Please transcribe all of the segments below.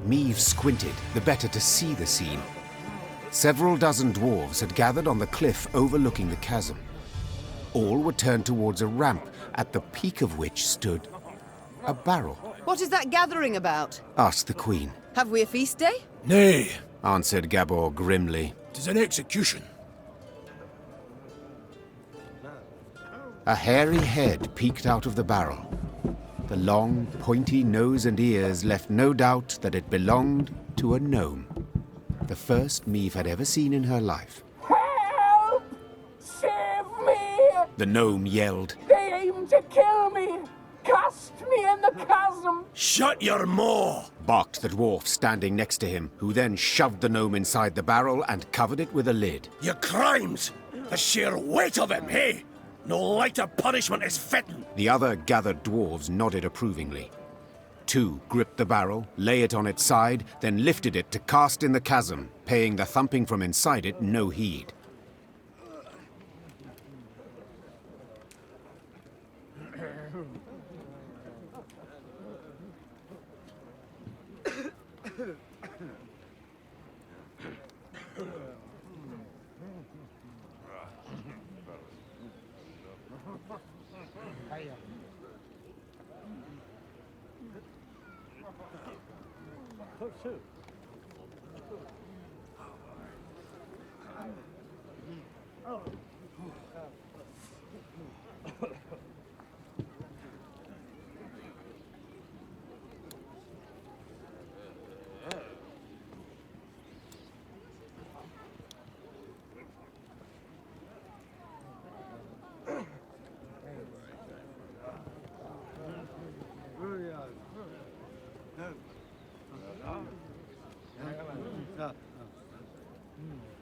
Meave squinted, the better to see the scene. Several dozen dwarves had gathered on the cliff overlooking the chasm. All were turned towards a ramp, at the peak of which stood a barrel. What is that gathering about? Asked the Queen. Have we a feast day? Nay, Answered Gabor grimly. 'tis an execution. A hairy head peeked out of the barrel. The long, pointy nose and ears left no doubt that it belonged to a gnome. The first Meave had ever seen in her life. Help! Save me! The gnome yelled. They aim to kill me! Cast me in the chasm! Shut your maw! Barked the dwarf standing next to him, who then shoved the gnome inside the barrel and covered it with a lid. Your crimes! The sheer weight of him, hey? No lighter punishment is fitting. The other gathered dwarves nodded approvingly. Two gripped the barrel, lay it on its side, then lifted it to cast in the chasm, paying the thumping from inside it no heed.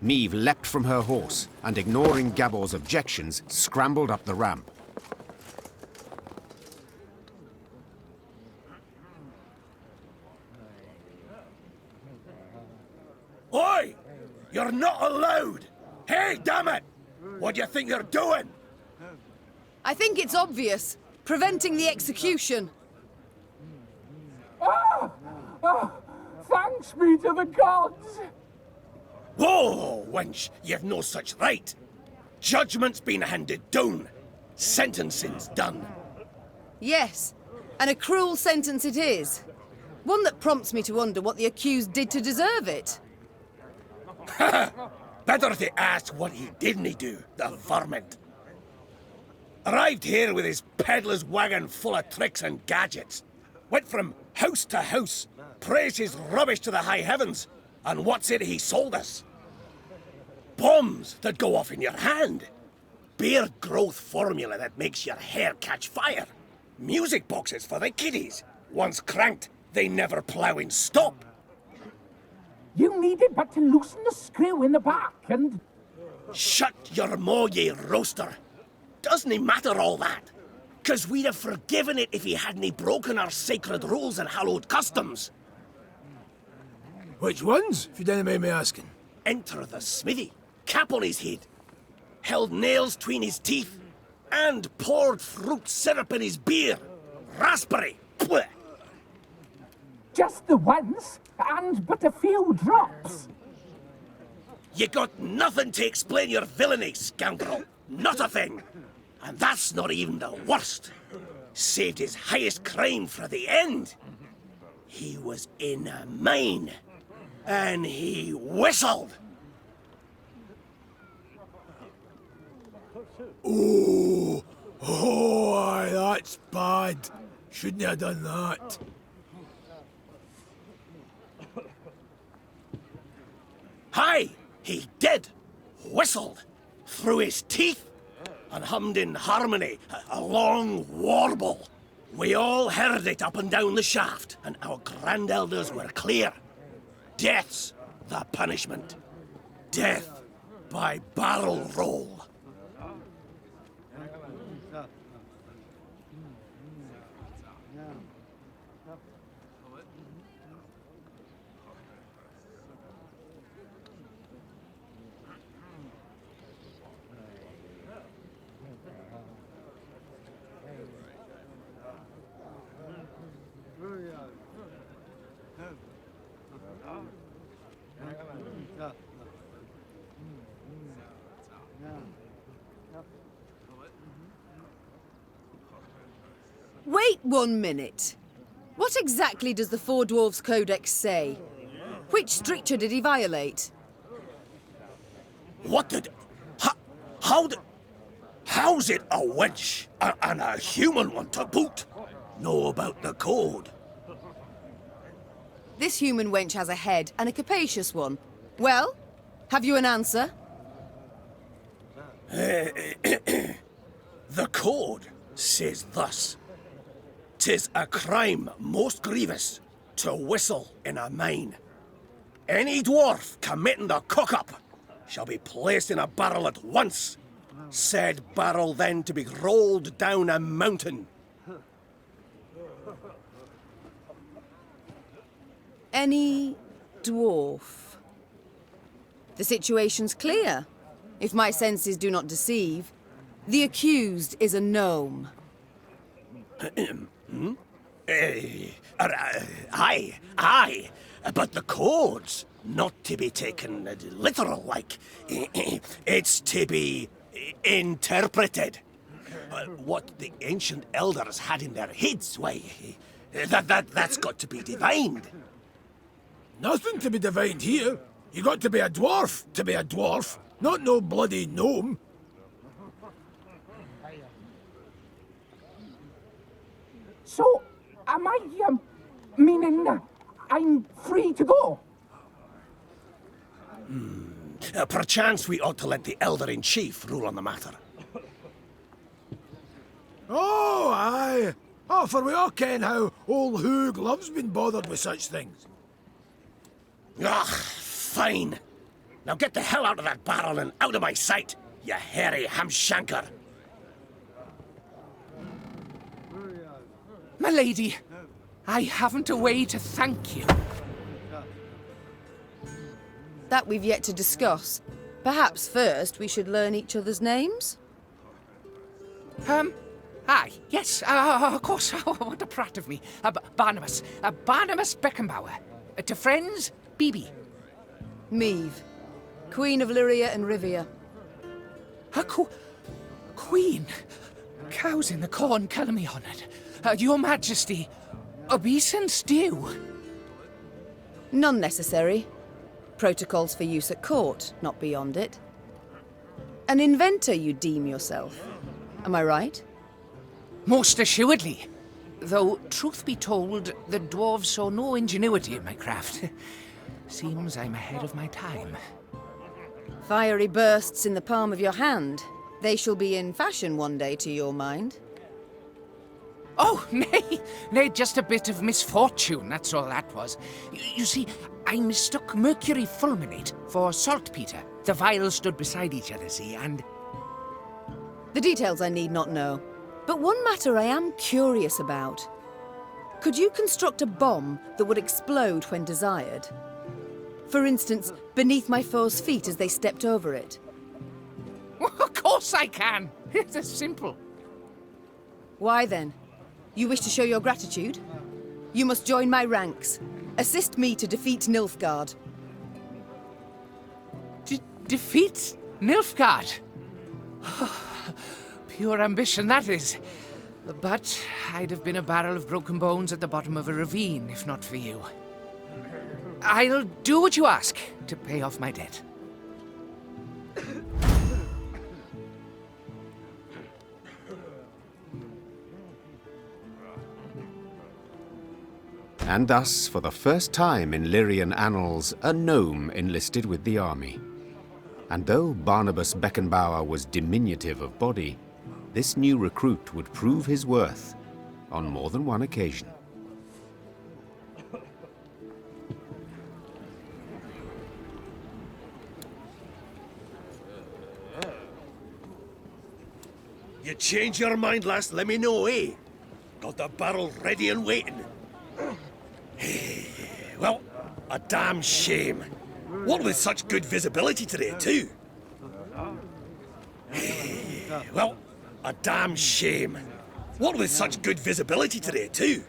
Meave leapt from her horse and, ignoring Gabor's objections, scrambled up the ramp. Oi! You're not allowed! Hey, damn it! What do you think you're doing? I think it's obvious. Preventing the execution. Ah! Ah! Thanks be to the gods! Whoa, wench, you've no such right. Judgment's been handed down. Sentencing's done. Yes, and a cruel sentence it is. One that prompts me to wonder what the accused did to deserve it. Better to ask what he didn't do, the varmint. Arrived here with his peddler's wagon full of tricks and gadgets. Went from house to house, praised his rubbish to the high heavens, and what's it he sold us? Bombs that go off in your hand. Beer growth formula that makes your hair catch fire. Music boxes for the kiddies. Once cranked, they never plough in stop. You needed but to loosen the screw in the back and... Shut your maw, ye roaster. Doesn't it matter all that? 'Cause we'd have forgiven it if he hadn't broken our sacred rules and hallowed customs. Which ones, if you don't mind me asking? Enter the smithy, cap on his head, held nails tween his teeth, and poured fruit syrup in his beer. Raspberry. Blech. Just the once, and but a few drops. You got nothing to explain your villainy, scoundrel. Not a thing. And that's not even the worst. Saved his highest crime for the end. He was in a mine. And he whistled. Oh, aye, that's bad. Shouldn't have done that. Aye, he did. Whistled. Through his teeth. And hummed in harmony, a long warble. We all heard it up and down the shaft, and our grand-elders were clear. Death's the punishment. Death by barrel roll. Wait 1 minute. What exactly does the Four Dwarfs Codex say? Which stricture did he violate? What did... How's it a wench and a human one to boot know about the code? This human wench has a head, and a capacious one. Well, have you an answer? The code says thus. 'Tis a crime most grievous to whistle in a mine. Any dwarf committing the cock-up shall be placed in a barrel at once. Said barrel then to be rolled down a mountain. Any dwarf. The situation's clear. If my senses do not deceive, the accused is a gnome. Aye, but the code's not to be taken literal, like. It's to be interpreted. What the ancient elders had in their heads, why, that's got to be divined. Nothing to be divined here. You got to be a dwarf to be a dwarf, not no bloody gnome. So, am I, meaning I'm free to go? Perchance we ought to let the elder-in-chief rule on the matter. Oh, aye. Oh, for we all ken how old Hoog loves been bothered with such things. Ah, fine. Now get the hell out of that barrel and out of my sight, you hairy hamshanker. My lady, I haven't a way to thank you. That we've yet to discuss. Perhaps first we should learn each other's names? Aye, yes, of course. What a prat of me. Barnabas. Barnabas Beckenbauer. To friends, Bibi. Meve, Queen of Lyria and Rivia. Queen? Cows in the corn, colour me honoured. Your Majesty, obeisance due. None necessary. Protocols for use at court, not beyond it. An inventor, you deem yourself. Am I right? Most assuredly. Though, truth be told, the dwarves saw no ingenuity in my craft. Seems I'm ahead of my time. Fiery bursts in the palm of your hand. They shall be in fashion one day, to your mind. Oh, nay, just a bit of misfortune, that's all that was. You see, I mistook mercury fulminate for saltpeter. The vials stood beside each other, see, and... The details I need not know. But one matter I am curious about. Could you construct a bomb that would explode when desired? For instance, beneath my foe's feet as they stepped over it. Of course I can. It's simple. Why then? You wish to show your gratitude? You must join my ranks. Assist me to defeat Nilfgaard. Defeat Nilfgaard? Pure ambition, that is. But I'd have been a barrel of broken bones at the bottom of a ravine, if not for you. I'll do what you ask to pay off my debt. And thus, for the first time in Lyrian annals, a gnome enlisted with the army. And though Barnabas Beckenbauer was diminutive of body, this new recruit would prove his worth on more than one occasion. You change your mind, lass, let me know, eh? Got the barrel ready and waiting. Well, a damn shame. What with such good visibility today, too? Well, a damn shame. What with such good visibility today, too?